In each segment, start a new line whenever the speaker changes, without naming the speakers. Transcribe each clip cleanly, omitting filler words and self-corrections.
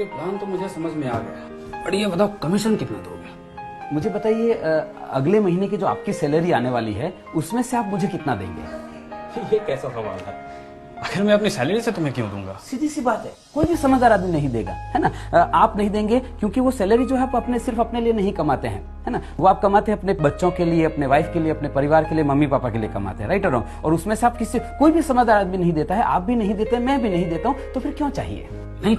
आपके प्लान तो मुझे समझ में आ गया, बट ये बताओ कमीशन कितना दोगे?
मुझे बताइए, अगले महीने की जो आपकी सैलरी आने वाली है उसमें से आप मुझे कितना देंगे?
ये कैसा सवाल है? आखिर मैं अपनी सैलरी से तुम्हें क्यों दूंगा?
सीधी सी बात है, कोई भी समझदार आदमी नहीं देगा, है ना। आप नहीं देंगे क्योंकि वो सैलरी जो है आप अपने सिर्फ अपने लिए नहीं कमाते हैं, है ना। वो आप कमाते हैं अपने बच्चों के लिए, अपने वाइफ के लिए, अपने परिवार के लिए, मम्मी पापा के लिए कमाते हैं, राइट और रॉन्ग। और उसमें से आप किसी कोई भी समझदार आदमी नहीं देता है, आप भी नहीं देते, मैं भी नहीं देता हूँ, तो फिर क्यों चाहिए?
नहीं,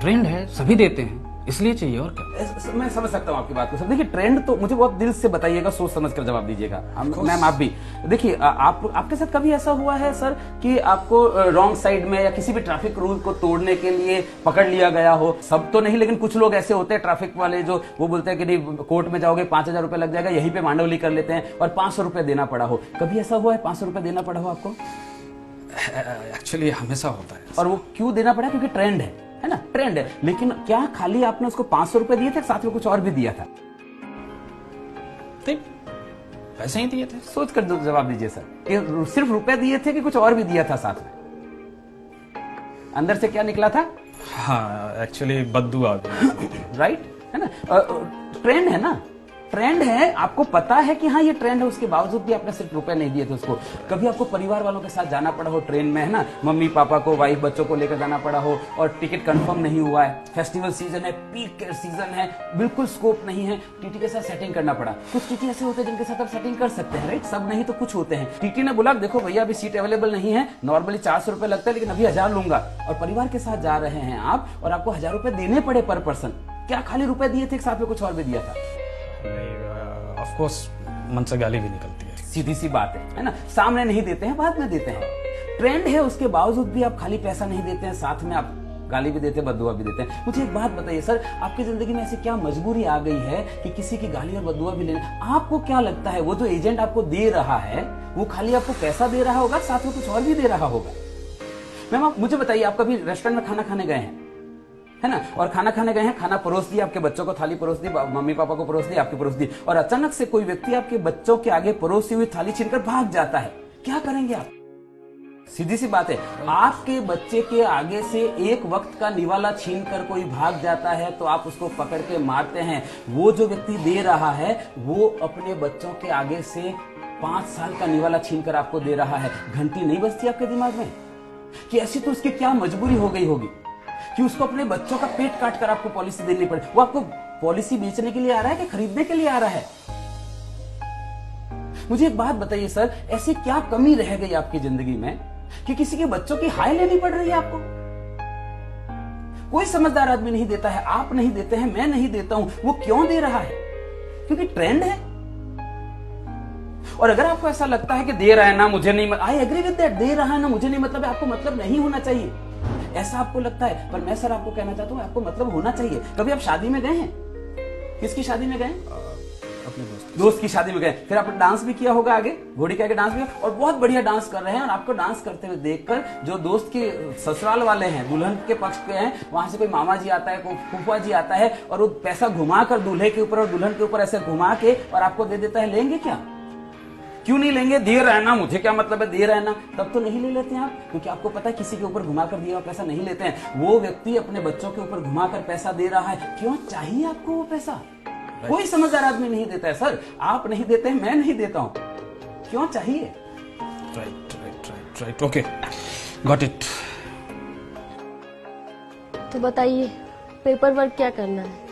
ट्रेंड है, सभी देते हैं, इसलिए चाहिए, और क्या।
मैं समझ सकता हूँ आपकी बात को सर। देखिए, ट्रेंड तो मुझे बहुत दिल से बताइएगा, सोच समझ कर जवाब दीजिएगा। मैम आप भी देखिए, आपके साथ कभी ऐसा हुआ है सर कि आपको रॉन्ग साइड में या किसी भी ट्रैफिक रूल को तोड़ने के लिए पकड़ लिया गया हो? सब तो नहीं, लेकिन कुछ लोग ऐसे होते हैं ट्रैफिक वाले जो वो बोलते हैं कि नहीं कोर्ट में जाओगे 5,000 रुपए लग जाएगा, यहीं पे मांडवली कर लेते हैं और 500 रुपए देना पड़ा हो। कभी ऐसा हुआ है 500 रुपए देना पड़ा हो आपको?
एक्चुअली हमेशा होता है।
और वो क्यों देना पड़ा? क्योंकि ट्रेंड है ना, ट्रेंड है। लेकिन क्या खाली आपने उसको 500 रुपए दिए थे, साथ में कुछ और भी दिया था?
पैसे ही दिए थे।
सोच कर जवाब दीजिए सर, कि सिर्फ रुपए दिए थे कि कुछ और भी दिया था साथ में? अंदर से क्या निकला था?
हाँ, एक्चुअली बद्दू आ गई।
राइट, है ना। ट्रेंड है ना, ट्रेंड है, आपको पता है कि हाँ ये ट्रेंड है, उसके बावजूद भी आपने सिर्फ रुपए नहीं दिए थे उसको। कभी आपको परिवार वालों के साथ जाना पड़ा हो ट्रेन में, है ना, मम्मी पापा को, वाइफ बच्चों को लेकर जाना पड़ा हो और टिकट कंफर्म नहीं हुआ है, फेस्टिवल सीजन है, पीक सीजन है, बिल्कुल स्कोप नहीं है, टीटी के साथ सेटिंग करना पड़ा। कुछ टीटी ऐसे होते हैं जिनके साथ आप सेटिंग कर सकते हैं, राइट, सब नहीं तो कुछ होते हैं। टीटी ने बोला देखो भैया अभी सीट अवेलेबल नहीं है, नॉर्मली 400 रुपए लगता है, लेकिन अभी 1000 लूंगा, और परिवार के साथ जा रहे हैं आप और आपको 1000 रुपए देने पड़े पर पर्सन। क्या खाली रुपए दिए थे, साथ में कुछ और भी दिया था?
ऑफ कोर्स मन से गाली भी निकलती है।
सीधी सी बात है ना। सामने नहीं देते हैं, बाद में देते हैं। ट्रेंड है, उसके बावजूद भी आप खाली पैसा नहीं देते हैं, साथ में आप गाली भी देते हैं, बद्दुआ भी देते हैं। मुझे एक बात बताइए सर, आपकी जिंदगी में ऐसी क्या मजबूरी आ गई है कि किसी की गाली और बद्दुआ भी लेने? आपको क्या लगता है वो जो एजेंट आपको दे रहा है वो खाली आपको पैसा दे रहा होगा, साथ में कुछ और भी दे रहा होगा? मैम आप मुझे बताइए, आप कभी रेस्टोरेंट में खाना खाने गए हैं, है ना, और खाना खाने गए हैं, खाना परोस दिया, आपके बच्चों को थाली परोस दी, मम्मी पापा को परोस दी, आपकी परोस दी, और अचानक से कोई व्यक्ति आपके बच्चों के आगे परोसी हुई थाली छीनकर भाग जाता है, क्या करेंगे आप? सीधी सी बात है, आपके बच्चे के आगे से एक वक्त का निवाला छीनकर कोई भाग जाता है तो आप उसको पकड़ के मारते हैं। वो जो व्यक्ति दे रहा है वो अपने बच्चों के आगे से 5 साल का निवाला छीनकर आपको दे रहा है। घंटी नहीं बजती आपके दिमाग में कि ऐसी तो उसकी क्या मजबूरी हो गई होगी कि उसको अपने बच्चों का पेट काट कर आपको पॉलिसी देनी पड़े? वो आपको पॉलिसी बेचने के लिए आ रहा है कि खरीदने के लिए आ रहा है? मुझे एक बात बताइए सर, ऐसी क्या कमी रह गई आपकी जिंदगी में कि किसी के बच्चों की हाय लेनी पड़ रही है आपको? कोई समझदार आदमी नहीं देता है, आप नहीं देते हैं, मैं नहीं देता हूं। वो क्यों दे रहा है? क्योंकि ट्रेंड है। और अगर आपको ऐसा लगता है कि दे रहा है ना मुझे नहीं, आई एग्री विद दैट, दे रहा है ना मुझे नहीं मतलब है, आपको मतलब नहीं होना चाहिए, ऐसा आपको लगता है। पर मैं सर आपको कहना चाहता हूं आपको मतलब होना चाहिए। कभी आप शादी में गए हैं? किसकी शादी में गए?
अपने
दोस्त की शादी में गए, फिर आपने डांस भी किया होगा, आगे घोड़ी के आगे डांस भी, और बहुत बढ़िया डांस कर रहे हैं, और आपको डांस करते हुए देखकर जो दोस्त के ससुराल वाले हैं, दुल्हन के पक्ष के हैं, वहां से कोई मामा जी आता है, कोई फूफा जी आता है, और वो पैसा घुमाकर दूल्हे के ऊपर और दुल्हन के ऊपर ऐसे घुमा के और आपको दे देता है, लेंगे क्या? क्यों नहीं लेंगे? दे रहा है ना, मुझे क्या मतलब है, दे रहा है ना, तब तो नहीं ले लेते हैं आप, क्योंकि आपको पता है किसी के ऊपर घुमाकर दिया हुआ पैसा नहीं लेते हैं। वो व्यक्ति अपने बच्चों के ऊपर घुमाकर पैसा दे रहा है, क्यों चाहिए आपको वो पैसा? कोई समझदार आदमी नहीं देता है सर, आप नहीं देते हैं, मैं नहीं देता हूं, क्यों चाहिए?
Right, okay, got it.
तो बताइए पेपर वर्क क्या करना है?